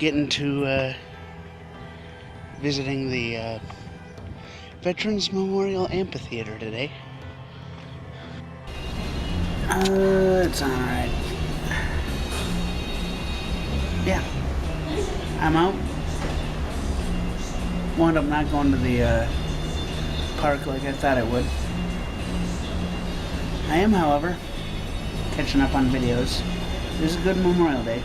getting to visiting the Veterans Memorial Amphitheater today. It's alright. Yeah. I'm out. Wound up not going to the park like I thought I would. I am, however, catching up on videos. It was a good Memorial Day.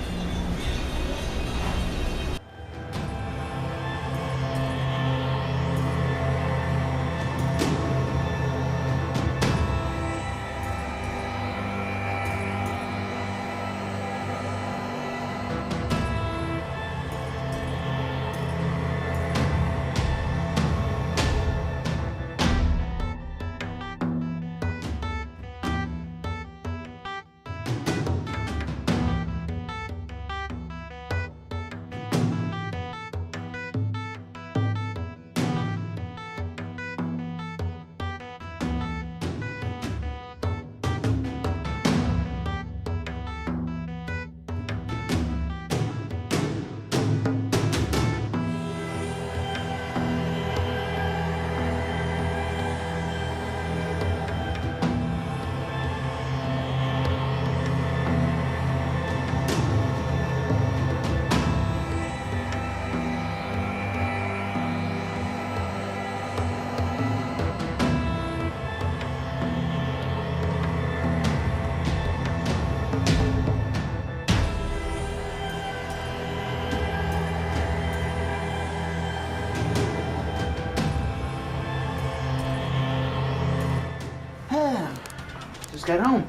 Just got home.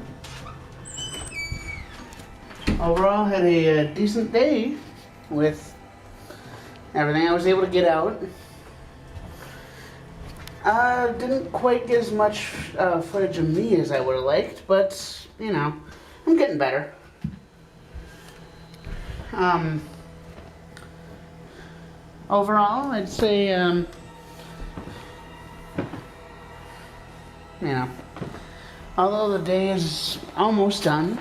Overall, had a decent day with everything I was able to get out. Didn't quite get as much footage of me as I would have liked, but, you know, I'm getting better. Overall, I'd say, you know, although the day is almost done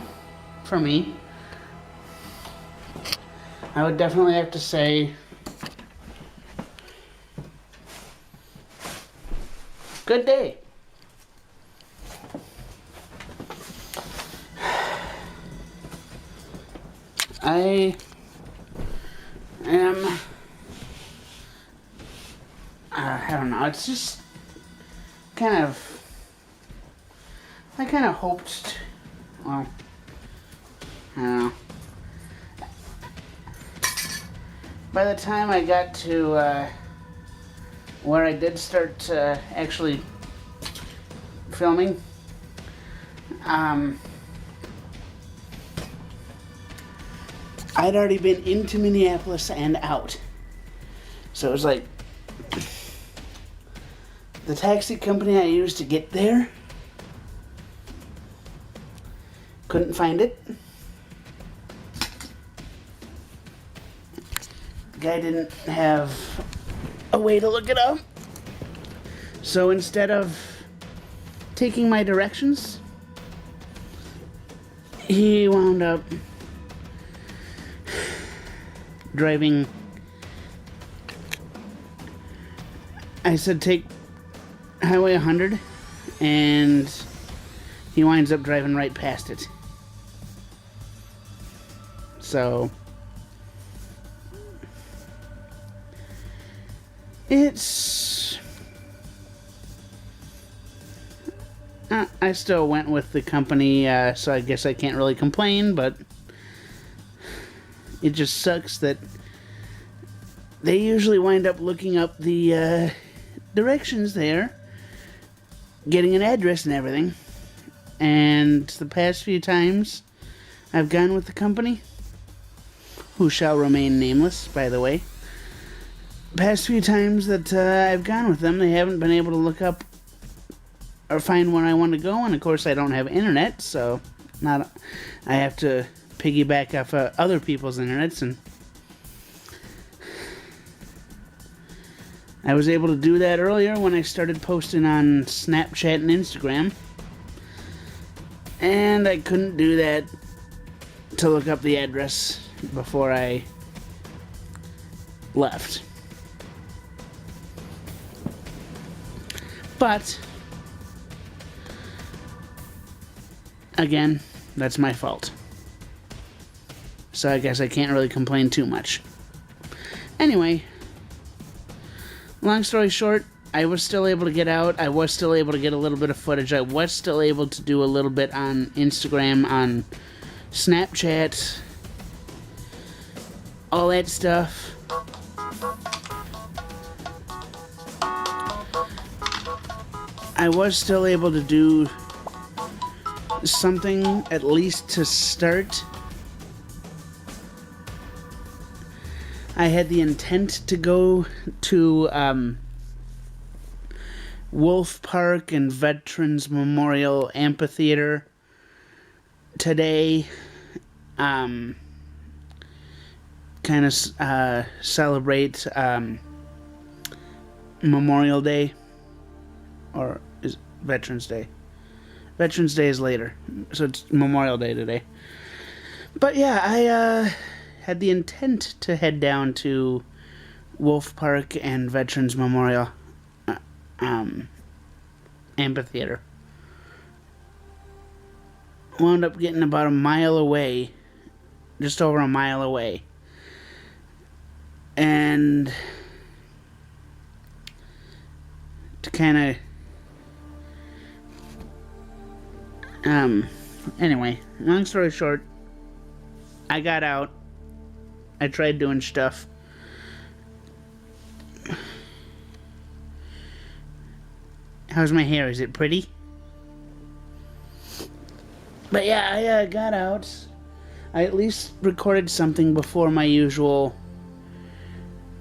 for me, I would definitely have to say good day. I am, I don't know, it's just kind of, I kind of hoped, well, I don't know. By the time I got to where I did start actually filming, I'd already been into Minneapolis and out. So it was like, the taxi company I used to get there, couldn't find it. The guy didn't have a way to look it up. So instead of taking my directions, he wound up driving. I said take Highway 100, and he winds up driving right past it. So it's, I still went with the company, so I guess I can't really complain, but it just sucks that they usually wind up looking up the directions there, getting an address and everything, and the past few times I've gone with the company, who shall remain nameless, by the way, past few times that I've gone with them, they haven't been able to look up or find where I want to go, and of course I don't have internet, so I have to piggyback off other people's internets, and I was able to do that earlier when I started posting on Snapchat and Instagram, and I couldn't do that to look up the address before I left. But again, that's my fault. So I guess I can't really complain too much. Anyway, long story short, I was still able to get out. I was still able to get a little bit of footage. I was still able to do a little bit on Instagram, on Snapchat, all that stuff. I was still able to do something, at least to start. I had the intent to go to Wolf Park and Veterans Memorial Amphitheater today. Kind of celebrate Memorial Day. Or is Veterans Day? Veterans Day is later, so it's Memorial Day today. But yeah, I had the intent to head down to Wolf Park and Veterans Memorial Amphitheater. Wound up getting about a mile away, just over a mile away. And to kind of anyway, long story short, I got out. I tried doing stuff. How's my hair? Is it pretty? But yeah, I got out. I at least recorded something before my usual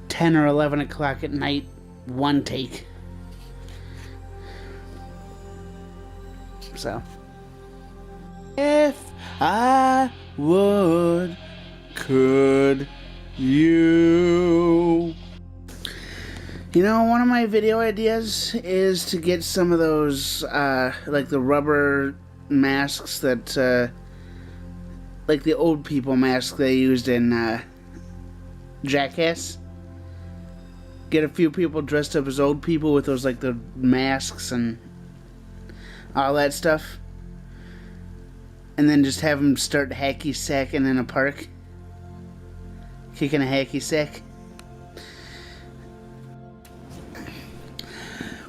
10 or 11 o'clock at night one take. So, if I would, could you? You know, one of my video ideas is to get some of those, like the rubber masks that, like the old people mask they used in, Jackass. Get a few people dressed up as old people with those, like, the masks and all that stuff. And then just have them start hacky sacking in a park. Kicking a hacky sack.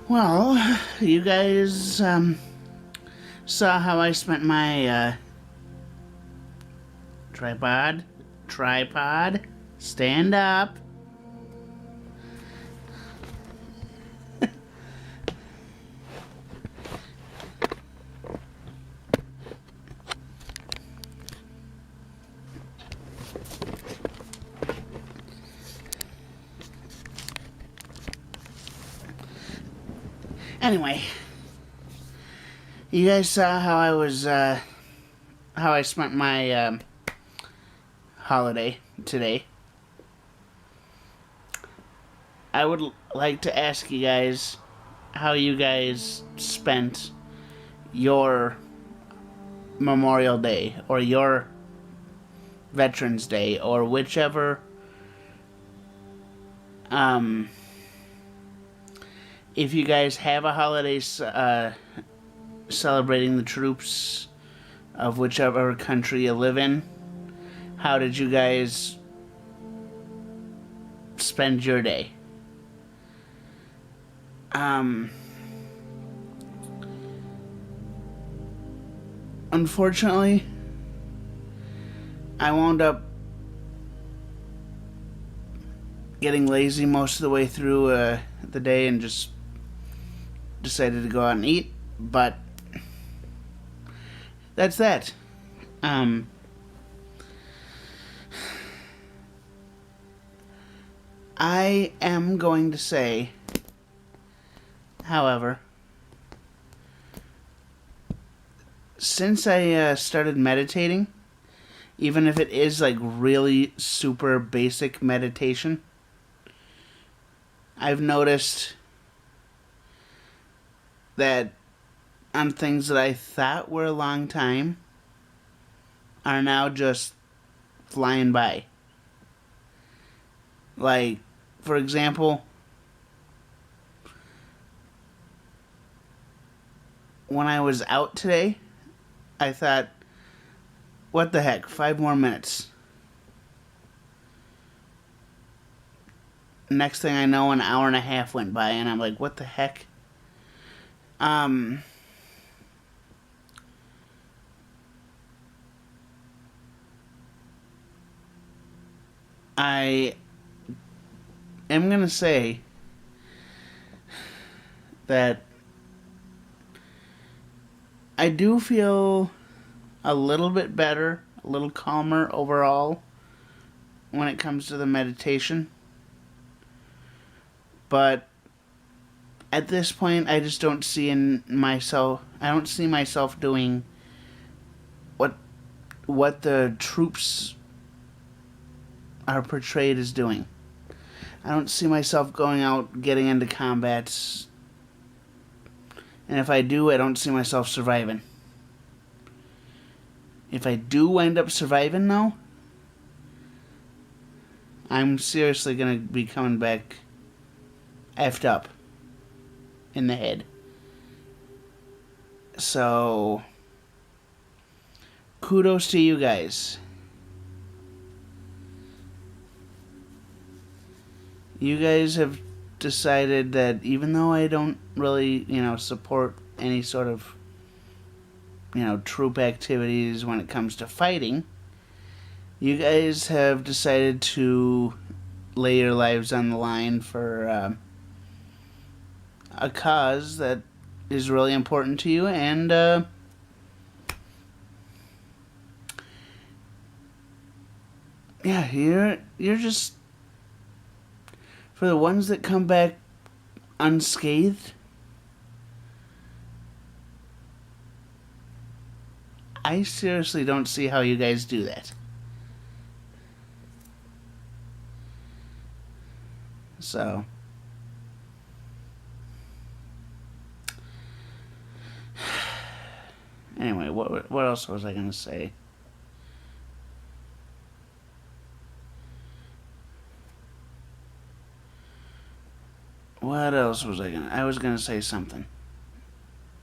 Well, you guys saw how I spent my tripod, stand up. Anyway, you guys saw how I was, how I spent my, holiday today. I would like to ask you guys how you guys spent your Memorial Day, or your Veterans Day, or whichever, if you guys have a holiday celebrating the troops of whichever country you live in, how did you guys spend your day? Unfortunately, I wound up getting lazy most of the way through the day and just decided to go out and eat, but that's that. I am going to say, however, since I started meditating, even if it is like really super basic meditation, I've noticed that on things that I thought were a long time are now just flying by. Like, for example, when I was out today, I thought, what the heck, 5 more minutes. Next thing I know, an hour and a half went by, and I'm like, what the heck? I am going to say that I do feel a little bit better, a little calmer overall when it comes to the meditation. But at this point, I just don't see I don't see myself doing what the troops are portrayed as doing. I don't see myself going out, getting into combats. And if I do, I don't see myself surviving. If I do wind up surviving, though, I'm seriously going to be coming back effed up in the head. So, kudos to you guys. You guys have decided that even though I don't really, support any sort of, troop activities when it comes to fighting, you guys have decided to lay your lives on the line for a cause that is really important to you, and you're just, for the ones that come back unscathed, I seriously don't see how you guys do that. So, anyway, what else was I gonna say? What else was I was gonna say something.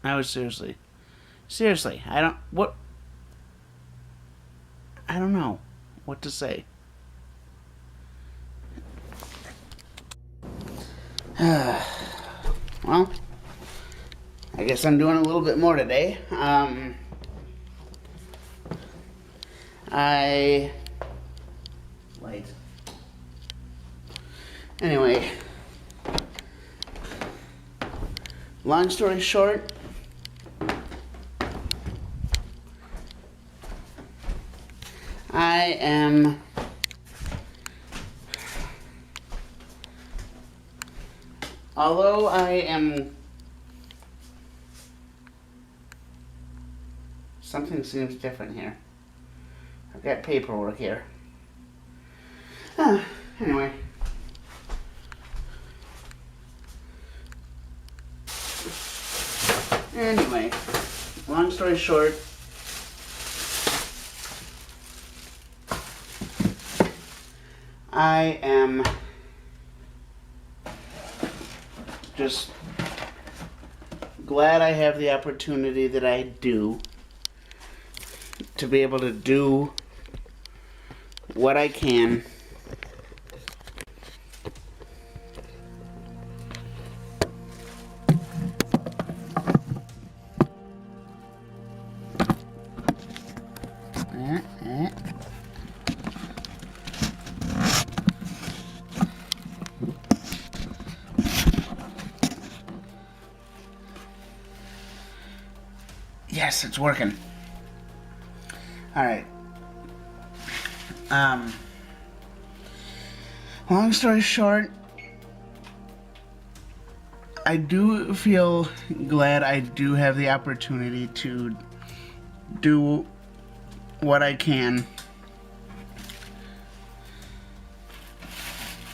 I was seriously, I don't know what to say. Well, I guess I'm doing a little bit more today. Anyway, long story short, although I am, something seems different here. I've got paperwork here. Anyway. Long story short, I am just glad I have the opportunity that I do to be able to do what I can Yes, it's working. Alright. Long story short, I do feel glad I do have the opportunity to do what I can.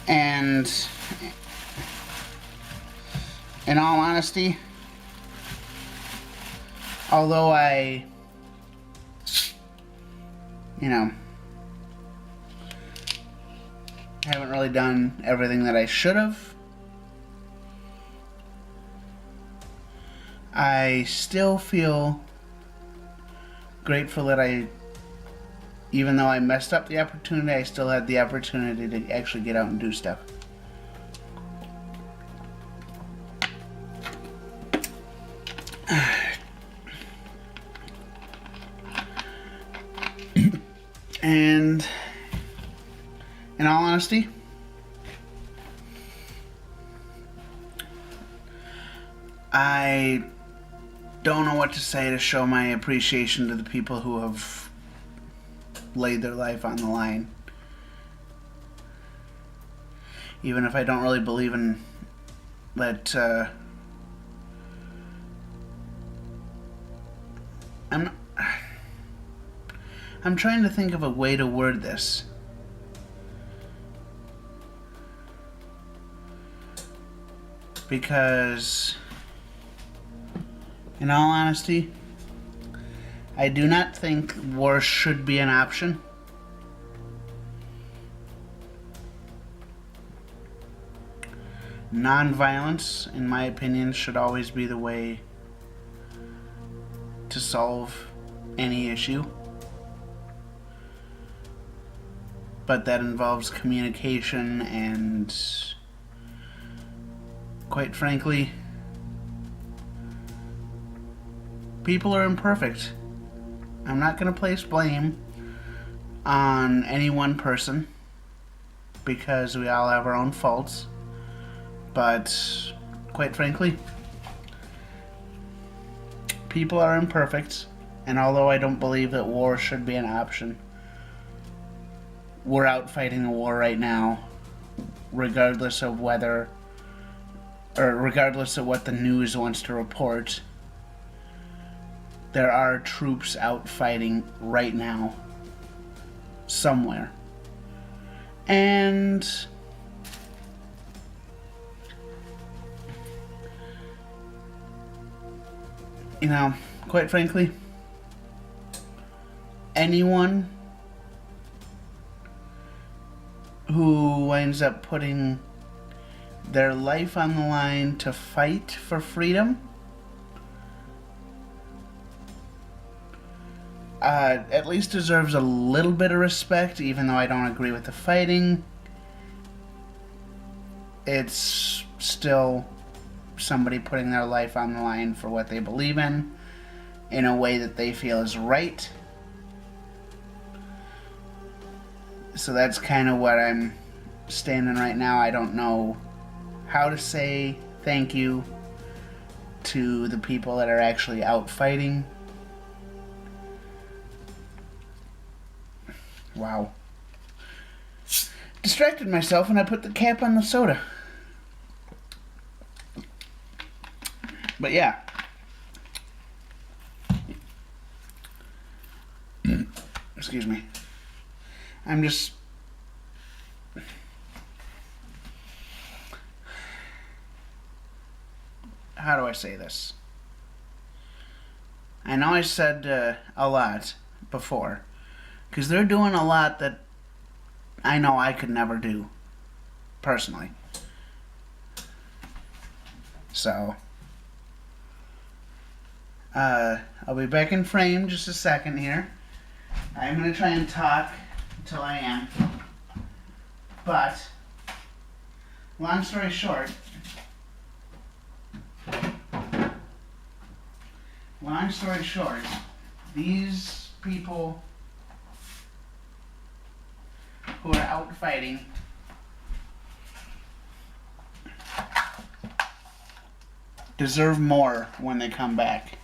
And in all honesty, although I, Haven't really done everything that I should have. I still feel grateful that even though I messed up the opportunity, I still had the opportunity to actually get out and do stuff. And in all honesty, I don't know what to say to show my appreciation to the people who have laid their life on the line. Even if I don't really believe in that, I'm trying to think of a way to word this. Because, in all honesty, I do not think war should be an option. Non-violence, in my opinion, should always be the way to solve any issue. But that involves communication and, quite frankly, people are imperfect. I'm not going to place blame on any one person because we all have our own faults. But, quite frankly, people are imperfect, and although I don't believe that war should be an option, we're out fighting a war right now, regardless of what the news wants to report. There are troops out fighting right now, somewhere. And you know, quite frankly, anyone who winds up putting their life on the line to fight for freedom at least deserves a little bit of respect, even though I don't agree with the fighting. It's still somebody putting their life on the line for what they believe in a way that they feel is right. So that's kind of what I'm standing right now. I don't know how to say thank you to the people that are actually out fighting. Wow. Distracted myself and I put the cap on the soda. But yeah. Excuse me. I'm just... How do I say this? I know I said a lot before, because they're doing a lot that I know I could never do, personally. So... I'll be back in frame just a second here. I'm going to try and talk until I am. But, long story short, these people who are out fighting deserve more when they come back.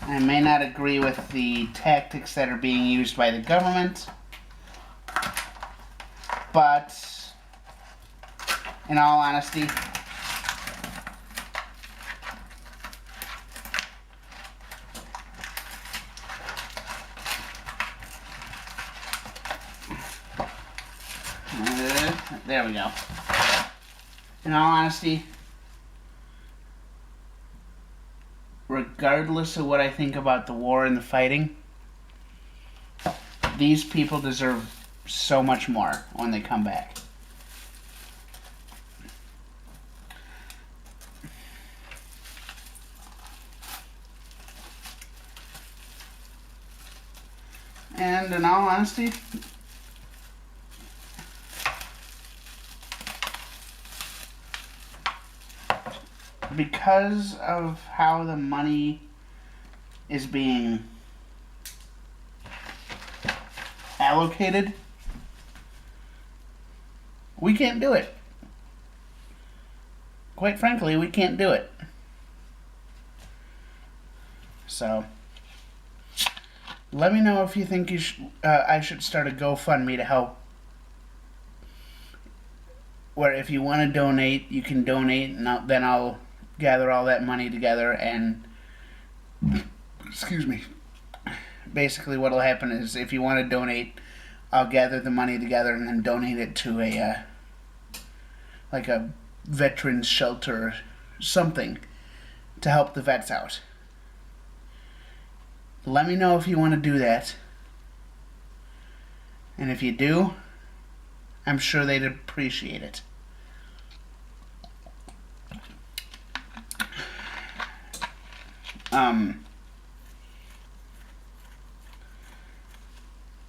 I may not agree with the tactics that are being used by the government, but in all honesty, there we go. In all honesty, regardless of what I think about the war and the fighting, these people deserve so much more when they come back. And in all honesty, because of how the money is being allocated, we can't do it. Quite frankly, we can't do it. So, let me know if you think I should start a GoFundMe to help. Where if you want to donate, you can donate, and then I'll gather all that money together and, excuse me, basically what'll happen is if you want to donate, I'll gather the money together and then donate it to a like a veterans shelter or something to help the vets out. Let me know if you want to do that. And if you do, I'm sure they'd appreciate it.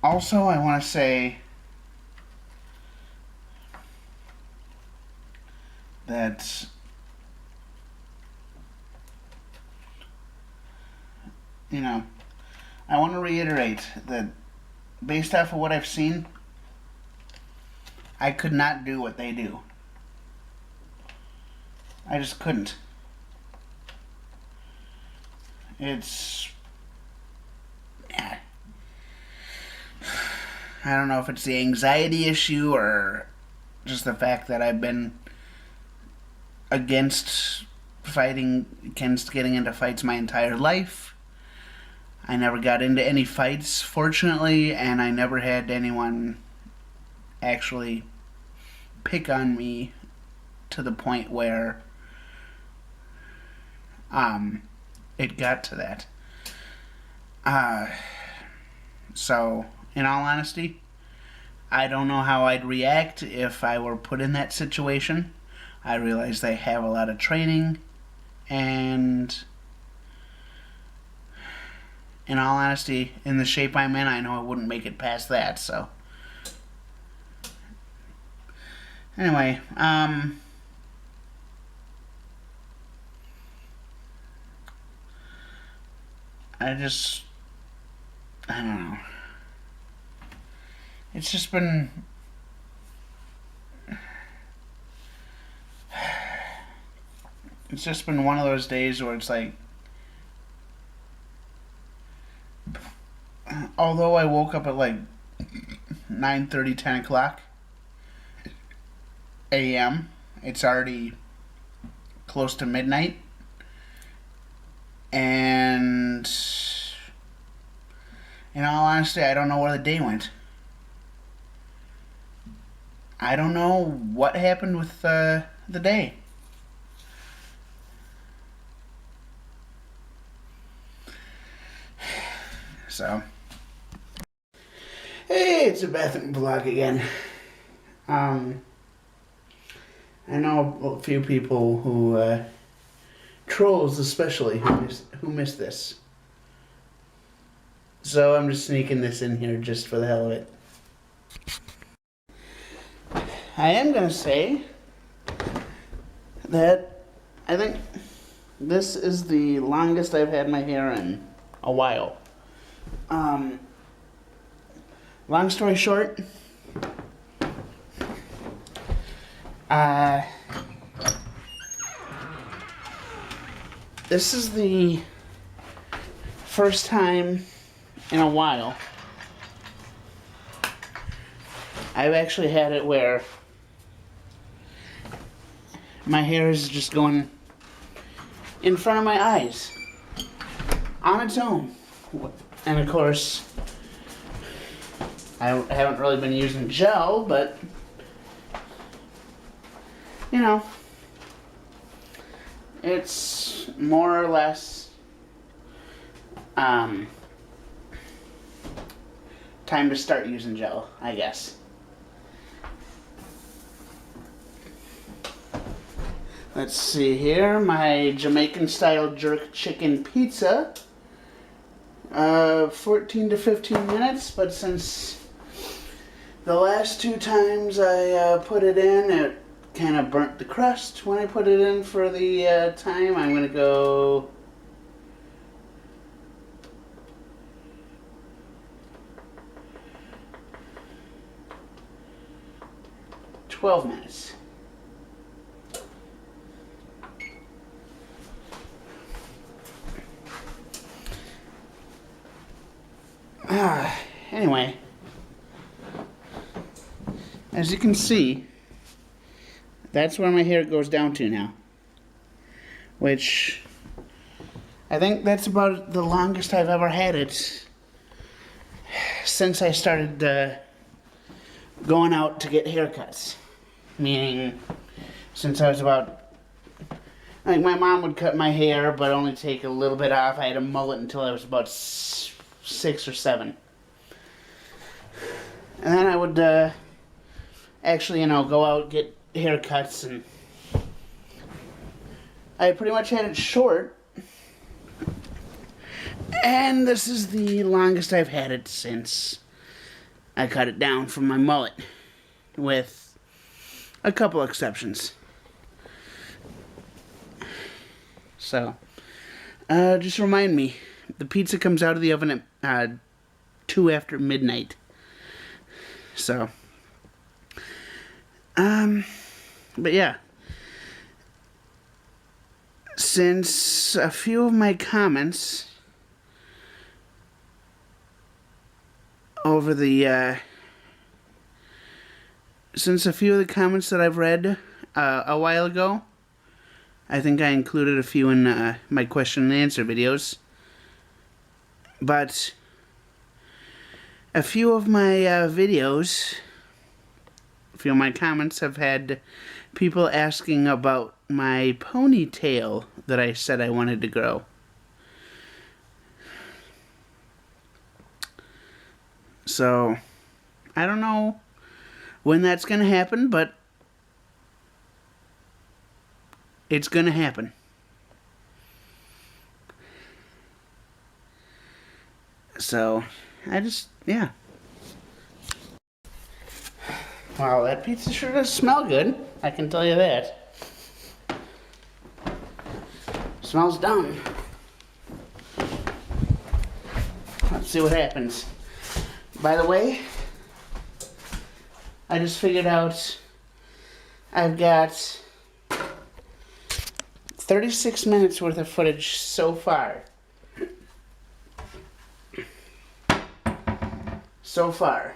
Also, I want to say that I want to reiterate that based off of what I've seen, I could not do what they do. I just couldn't. It's... I don't know if it's the anxiety issue or just the fact that I've been against getting into fights my entire life. I never got into any fights, fortunately, and I never had anyone actually pick on me to the point where it got to that. So, in all honesty, I don't know how I'd react if I were put in that situation. I realize they have a lot of training, and in all honesty, in the shape I'm in, I know I wouldn't make it past that, so. Anyway, I don't know. It's just been... It's just been one of those days where it's like... Although I woke up at like 9:30, 10 o'clock a.m., it's already close to midnight. And in all honesty, I don't know where the day went. I don't know what happened with the day. So, hey, it's a bathroom vlog again. I know a few people who, trolls especially, who miss this. So I'm just sneaking this in here just for the hell of it. I am going to say that I think this is the longest I've had my hair in a while. Long story short, this is the first time in a while I've actually had it where my hair is just going in front of my eyes on its own. And of course, I haven't really been using gel, but you know, it's more or less um, time to start using gel, I guess. Let's see here, my Jamaican style jerk chicken pizza. 14 to 15 minutes, but since the last 2 times I put it in, it kind of burnt the crust when I put it in for the time. I'm going to go 12 minutes. Anyway, as you can see, that's where my hair goes down to now. Which, I think that's about the longest I've ever had it since I started going out to get haircuts. Meaning, since I was about, like, my mom would cut my hair, but only take a little bit off. I had a mullet until I was about 6 or 7. And then I would actually, go out, get haircuts, and I pretty much had it short. And this is the longest I've had it since I cut it down from my mullet, with a couple exceptions. So, just remind me, the pizza comes out of the oven at 2 after midnight. So, but yeah, since a few of my comments over the, since a few of the comments that I've read a while ago, I think I included a few in my question and answer videos, but a few of my videos, a few of my comments have had people asking about my ponytail that I said I wanted to grow. So, I don't know when that's going to happen, but it's going to happen. So, yeah. Wow, that pizza sure does smell good. I can tell you that. Smells done. Let's see what happens. By the way, I just figured out I've got 36 minutes worth of footage so far. So far.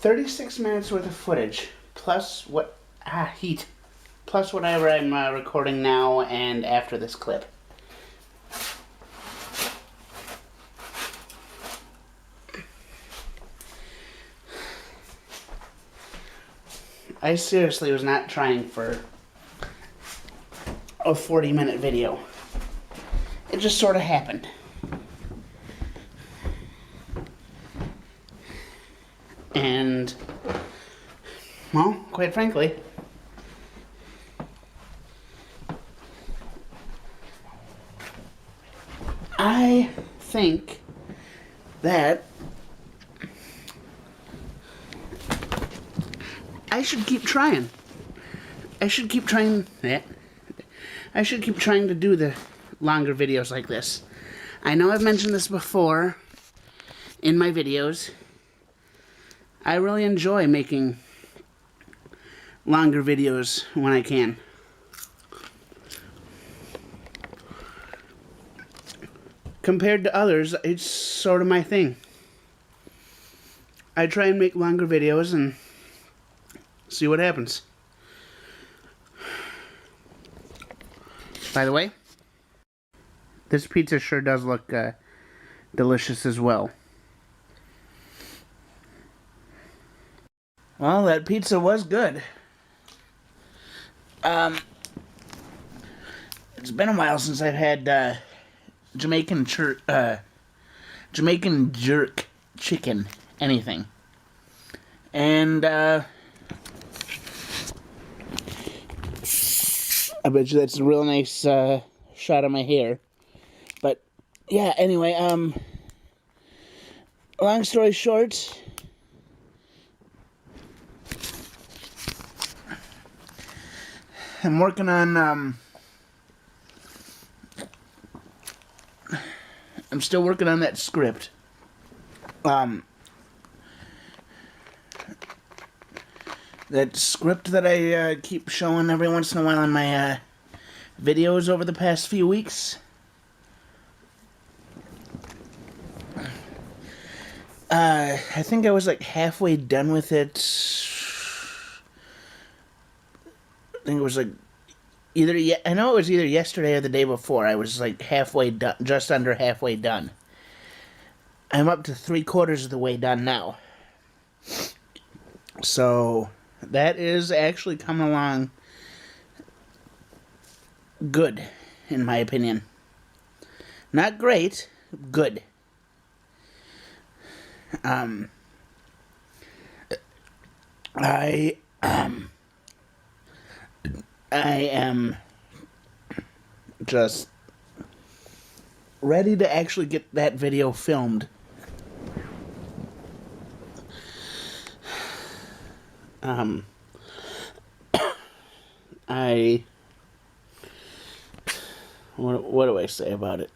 "36 minutes worth of footage, plus what heat, plus whatever I'm recording now and after this clip." I seriously was not trying for a 40-minute video. It just sort of happened. And, well, quite frankly, I think that I should keep trying. I should keep trying that. I should keep trying to do the longer videos like this. I know I've mentioned this before in my videos. I really enjoy making longer videos when I can. Compared to others, it's sort of my thing. I try and make longer videos and see what happens. By the way, this pizza sure does look delicious as well. Well, that pizza was good. It's been a while since I've had Jamaican Jamaican jerk chicken anything, and I bet you that's a real nice shot of my hair. But yeah, anyway, long story short, I'm working on I'm still working on that script. That script that I keep showing every once in a while on my videos over the past few weeks. I think I was like halfway done with it. I think it was like I know it was either yesterday or the day before. I was like halfway done, just under halfway done. I'm up to 3/4 of the way done now. So that is actually coming along good, in my opinion. Not great, good. I am just ready to actually get that video filmed. What do I say about it?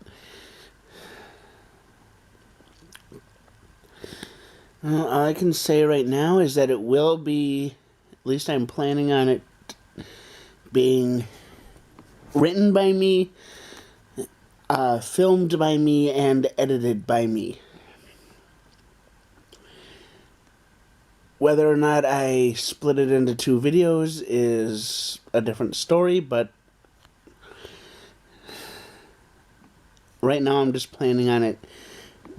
Well, all I can say right now is that it will be, at least I'm planning on it being written by me, filmed by me, and edited by me. Whether or not I split it into 2 videos is a different story, but right now I'm just planning on it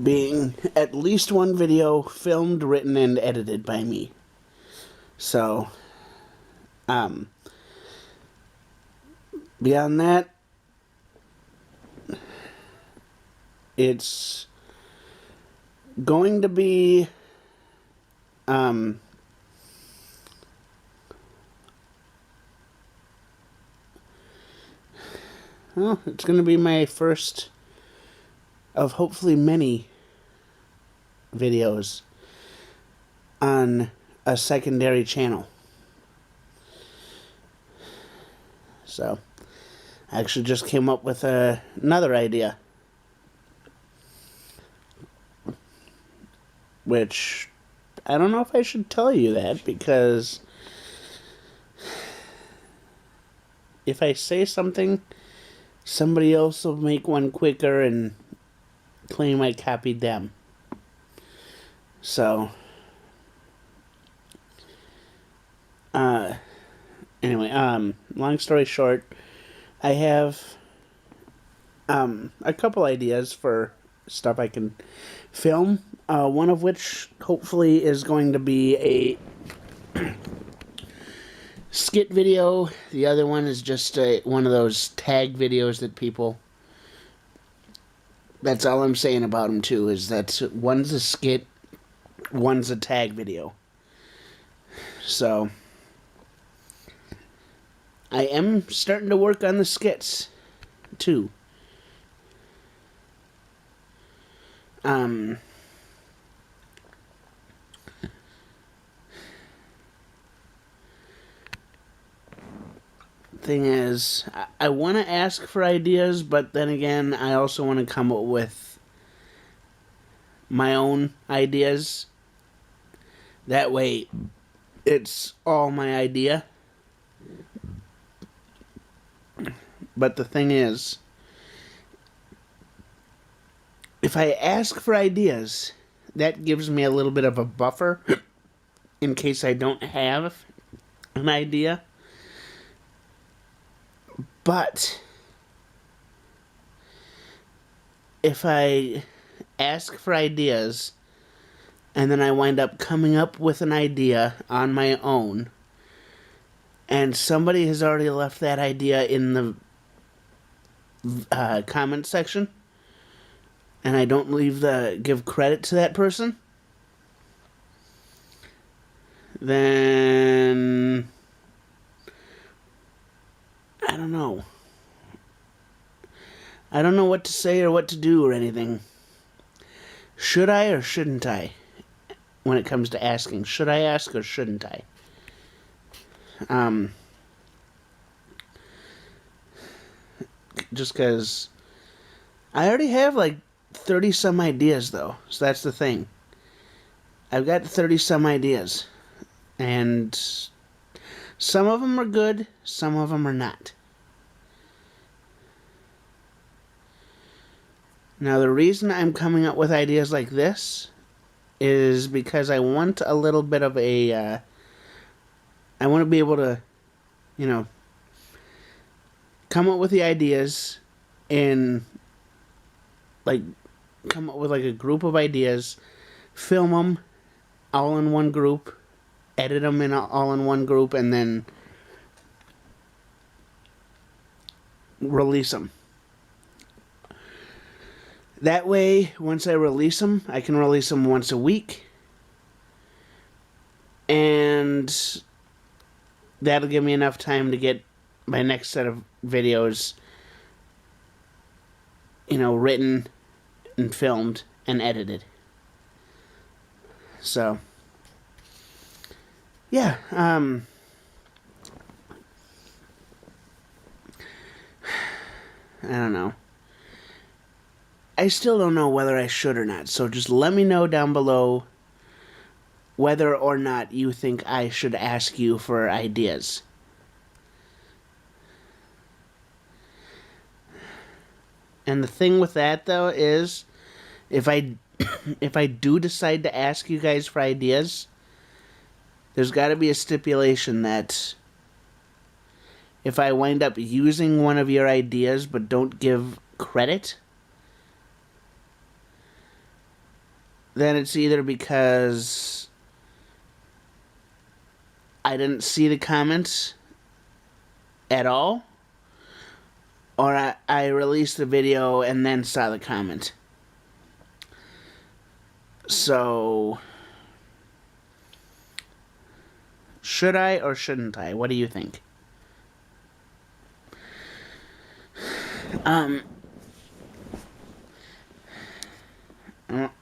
being at least 1 video filmed, written, and edited by me. So, beyond that, it's going to be, well, it's going to be my first of hopefully many videos on a secondary channel. So, I actually just came up with another idea, which I don't know if I should tell you that, because if I say something, somebody else will make one quicker and claim I copied them. So, anyway, long story short, I have, a couple ideas for stuff I can film, one of which hopefully is going to be a skit video. The other one is just one of those tag videos that people, that's all I'm saying about them too, is that one's a skit, one's a tag video. So, I am starting to work on the skits too. Thing is, I want to ask for ideas, but then again, I also want to come up with my own ideas. That way, it's all my idea. But the thing is, if I ask for ideas, that gives me a little bit of a buffer in case I don't have an idea. But if I ask for ideas and then I wind up coming up with an idea on my own, and somebody has already left that idea in the comment section, and I don't give credit to that person, then I don't know. I don't know what to say or what to do or anything. Should I or shouldn't I? When it comes to asking, should I ask or shouldn't I? Just because I already have like 30 some ideas though, so that's the thing. I've got 30 some ideas, and some of them are good, some of them are not. Now, the reason I'm coming up with ideas like this is because I want a little bit of a, I want to be able to, you know, come up with the ideas and, like, come up with, like, a group of ideas, film them all in one group, edit them all in one group, and then release them. That way, once I release them, I can release them once a week. And that'll give me enough time to get my next set of videos, you know, written and filmed and edited. So, yeah, I don't know. I still don't know whether I should or not, so just let me know down below whether or not you think I should ask you for ideas. And the thing with that, though, is if I do decide to ask you guys for ideas, there's got to be a stipulation that if I wind up using one of your ideas but don't give credit, then it's either because I didn't see the comments at all, or I released the video and then saw the comment. So, should I or shouldn't I? What do you think?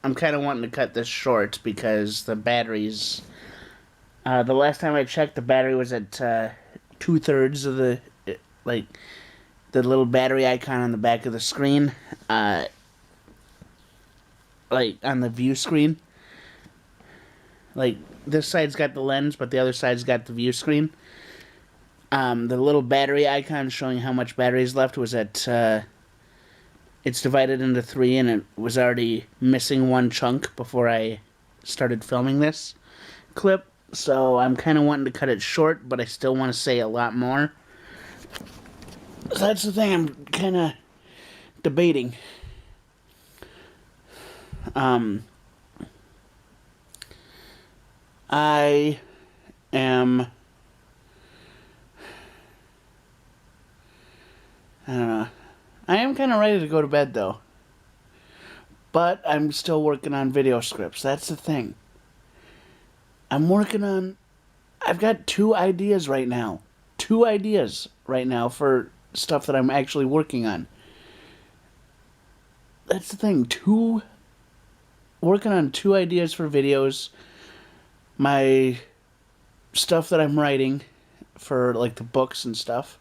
I'm kind of wanting to cut this short because the batteries... the last time I checked, the battery was at 2/3 of the... like, the little battery icon on the back of the screen. Like, on the view screen. Like, this side's got the lens, but the other side's got the view screen. The little battery icon showing how much battery is left was at... it's divided into 3, and it was already missing one chunk before I started filming this clip. So I'm kind of wanting to cut it short, but I still want to say a lot more. So that's the thing I'm kind of debating. I don't know. I am kind of ready to go to bed, though. But I'm still working on video scripts. That's the thing. I've got 2 ideas right now. 2 ideas right now for stuff that I'm actually working on. That's the thing. Working on 2 ideas for videos. My stuff that I'm writing for, like, the books and stuff.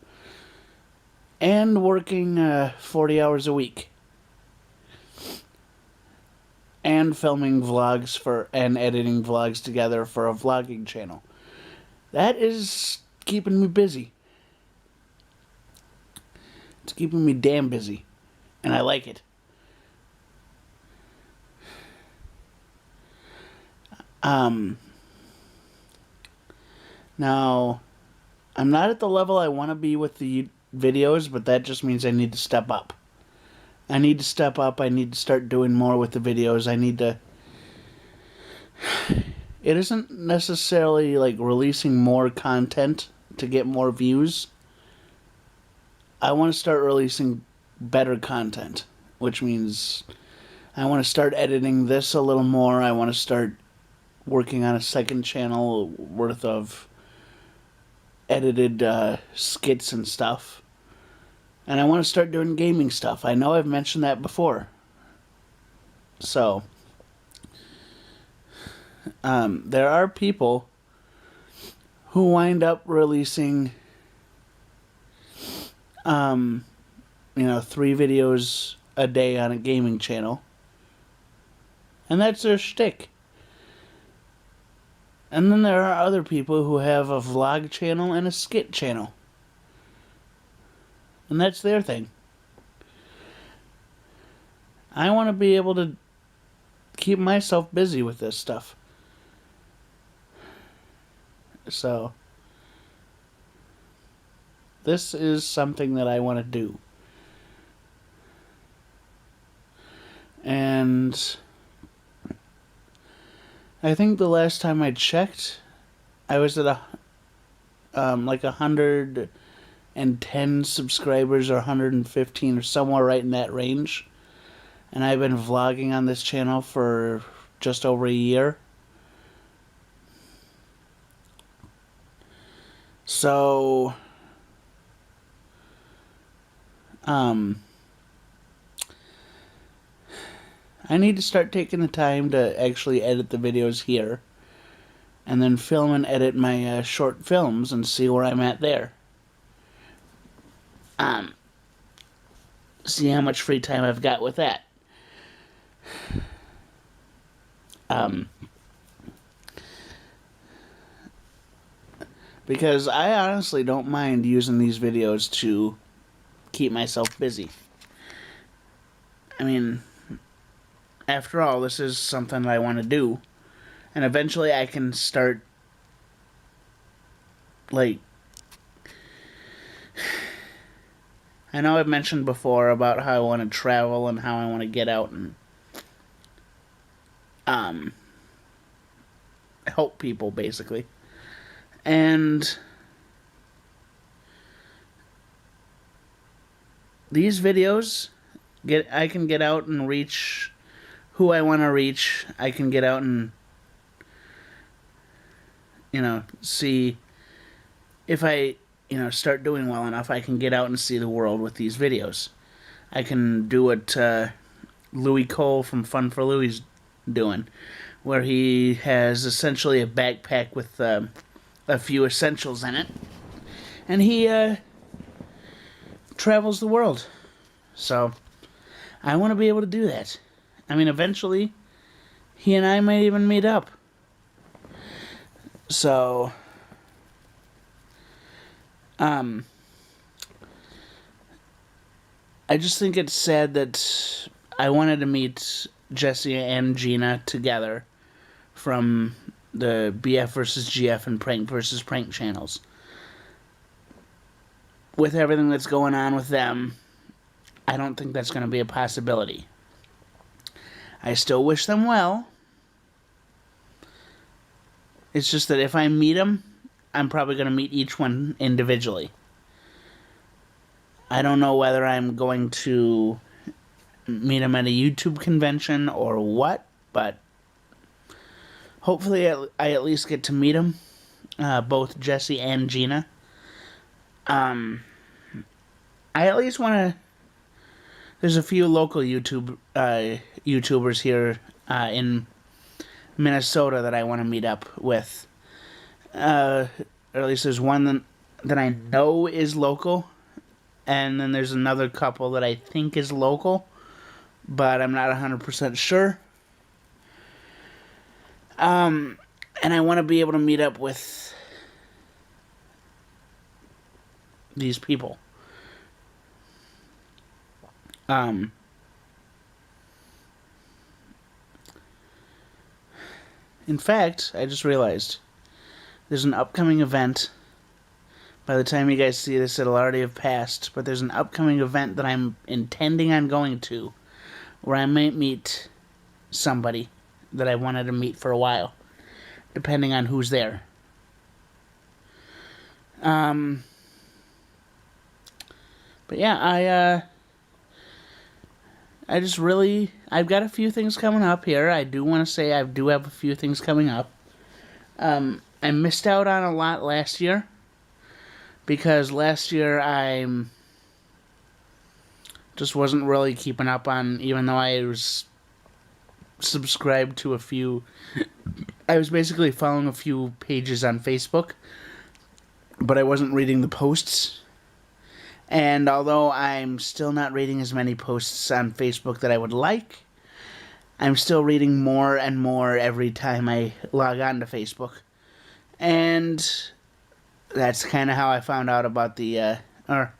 And working 40 hours a week. And filming vlogs and editing vlogs together for a vlogging channel. That is keeping me busy. It's keeping me damn busy. And I like it. Now, I'm not at the level I want to be with the videos, but that just means I need to step up. I need to step up. I need to start doing more with the videos. I need to it isn't necessarily like releasing more content to get more views. I want to start releasing better content, which means I want to start editing this a little more. I want to start working on a second channel worth of edited skits and stuff. And I want to start doing gaming stuff. I know I've mentioned that before. So, there are people who wind up releasing, 3 videos a day on a gaming channel. And that's their shtick. And then there are other people who have a vlog channel and a skit channel. And that's their thing. I want to be able to keep myself busy with this stuff. So, this is something that I want to do. And I think the last time I checked, I was at 110 subscribers or 115 or somewhere right in that range. And I've been vlogging on this channel for just over a year. So, I need to start taking the time to actually edit the videos here. And then film and edit my short films and see where I'm at there. See how much free time I've got with that. Because I honestly don't mind using these videos to keep myself busy. I mean, after all, this is something that I want to do. And eventually I can start, like, I know I've mentioned before about how I want to travel and how I want to get out and help people, basically. And these videos, I can get out and reach who I want to reach. I can get out and, see if I, start doing well enough, I can get out and see the world with these videos. I can do what Louis Cole from Fun for Louie's doing, where he has essentially a backpack with a few essentials in it, and he travels the world. So, I want to be able to do that. I mean, eventually, he and I might even meet up. So, I just think it's sad that I wanted to meet Jesse and Gina together from the BF vs. GF and Prank vs. Prank channels. With everything that's going on with them, I don't think that's going to be a possibility. I still wish them well. It's just that if I meet them, I'm probably going to meet each one individually. I don't know whether I'm going to meet them at a YouTube convention or what, but hopefully I at least get to meet them, both Jesse and Gina. I at least want to... There's a few local YouTubers here in Minnesota that I want to meet up with. Or at least there's one that I know is local, and then there's another couple that I think is local, but I'm not 100% sure. And I want to be able to meet up with these people. In fact, I just realized there's an upcoming event. By the time you guys see this, it'll already have passed, but there's an upcoming event that I'm intending on going to where I might meet somebody that I wanted to meet for a while. depending on who's there. But yeah, I just really, I've got a few things coming up here. I do want to say I do have a few things coming up. I missed out on a lot last year, because last year I just wasn't really keeping up on, even though I was subscribed to a few, I was basically following a few pages on Facebook, but I wasn't reading the posts. And although I'm still not reading as many posts on Facebook that I would like, I'm still reading more and more every time I log on to Facebook. And that's kind of how I found out about the, or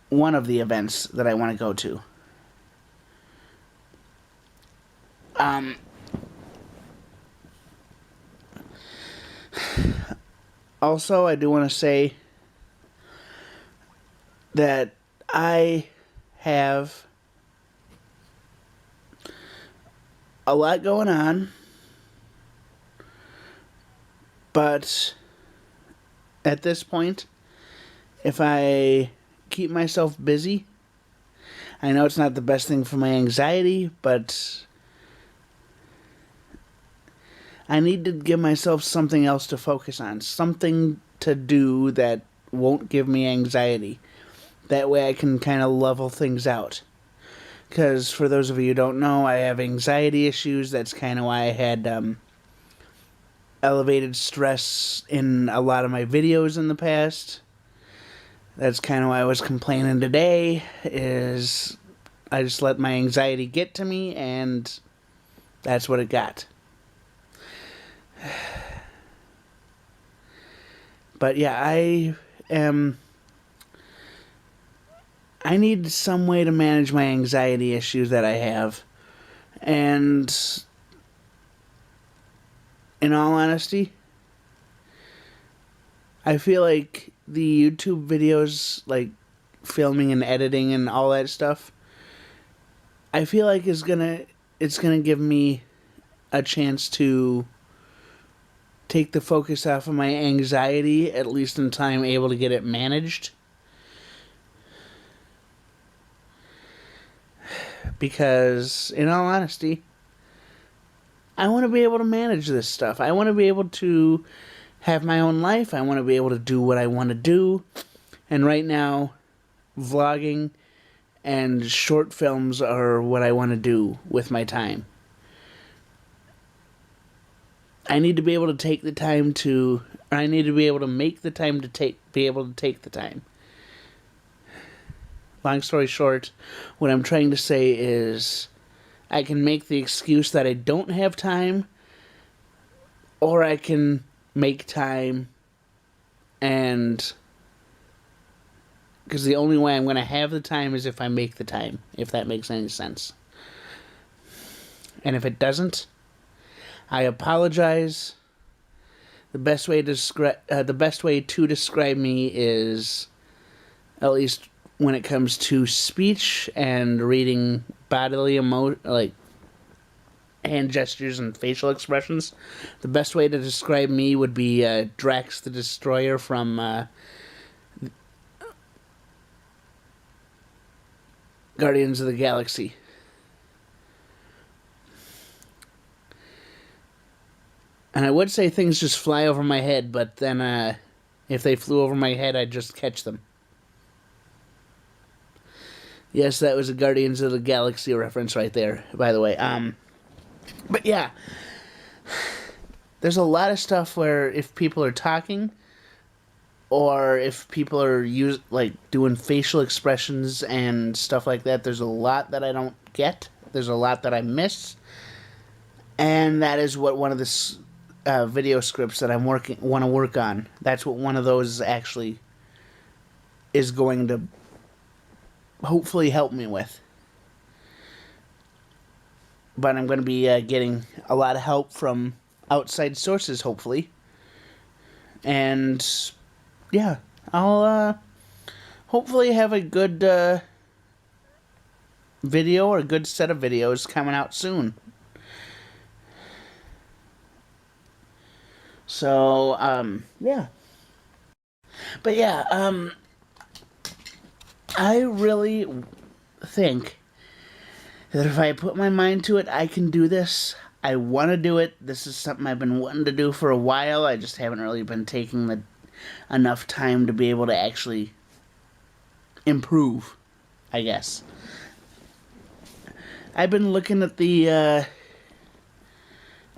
one of the events that I want to go to. Also, I do want to say that I have a lot going on, but at this point, if I keep myself busy, I know it's not the best thing for my anxiety, but I need to give myself something else to focus on, something to do that won't give me anxiety. That way I can kind of level things out. Because for those of you who don't know, I have anxiety issues. That's kind of why I had elevated stress in a lot of my videos in the past. That's kind of why I was complaining today, is I just let my anxiety get to me, and that's what it got. But yeah, I need some way to manage my anxiety issues that I have. And in all honesty, I feel like the YouTube videos, like filming and editing and all that stuff, I feel like it's gonna give me a chance to take the focus off of my anxiety, at least until I'm able to get it managed. Because, in all honesty, I want to be able to manage this stuff. I want to be able to have my own life. I want to be able to do what I want to do. And right now, vlogging and short films are what I want to do with my time. I need to be able to take the time to... I need to be able to make the time to be able to take the time. Long story short, what I'm trying to say is I can make the excuse that I don't have time, or I can make time, and... because the only way I'm going to have the time is if I make the time, if that makes any sense. And if it doesn't, I apologize. The best way to describe me is, at least when it comes to speech and reading bodily like hand gestures and facial expressions, the best way to describe me would be Drax the Destroyer from Guardians of the Galaxy. And I would say things just fly over my head, but then if they flew over my head, I'd just catch them. Yes, that was a Guardians of the Galaxy reference right there, by the way. But yeah, there's a lot of stuff where if people are talking, or if people are doing facial expressions and stuff like that, there's a lot that I don't get. There's a lot that I miss. And that is what one of the video scripts that I want to work on. That's what one of those actually is going to hopefully help me with. But I'm going to be getting a lot of help from outside sources, hopefully. And yeah, I'll hopefully have a good video or a good set of videos coming out soon. So, yeah. But yeah, I really think that if I put my mind to it, I can do this. I want to do it. This is something I've been wanting to do for a while. I just haven't really been taking enough time to be able to actually improve, I guess. I've been looking at the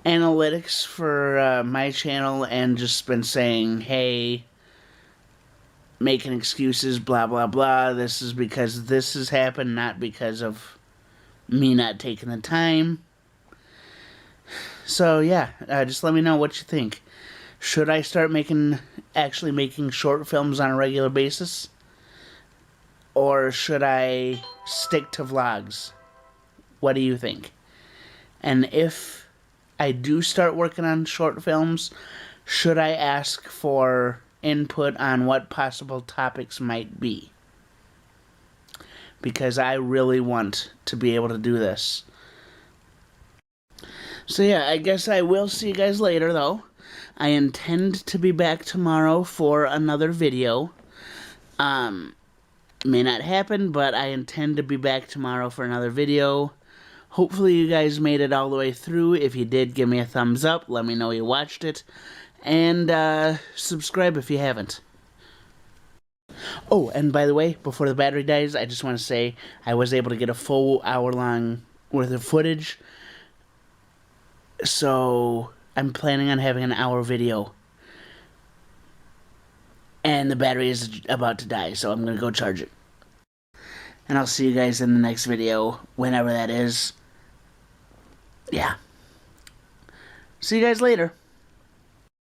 analytics for my channel and just been saying, hey, making excuses, blah, blah, blah. This is because this has happened, not because of me not taking the time. So, yeah, just let me know what you think. Should I start actually making short films on a regular basis? Or should I stick to vlogs? What do you think? And if I do start working on short films, should I ask for input on what possible topics might be? Because I really want to be able to do this. So yeah, I guess I will see you guys later, though. I intend to be back tomorrow for another video. May not happen, but I intend to be back tomorrow for another video. Hopefully you guys made it all the way through. If you did, give me a thumbs up. Let me know you watched it. And subscribe if you haven't. Oh, and by the way, before the battery dies, I just want to say I was able to get a full hour-long worth of footage. So I'm planning on having an hour video. And the battery is about to die, so I'm going to go charge it. And I'll see you guys in the next video, whenever that is. Yeah. See you guys later.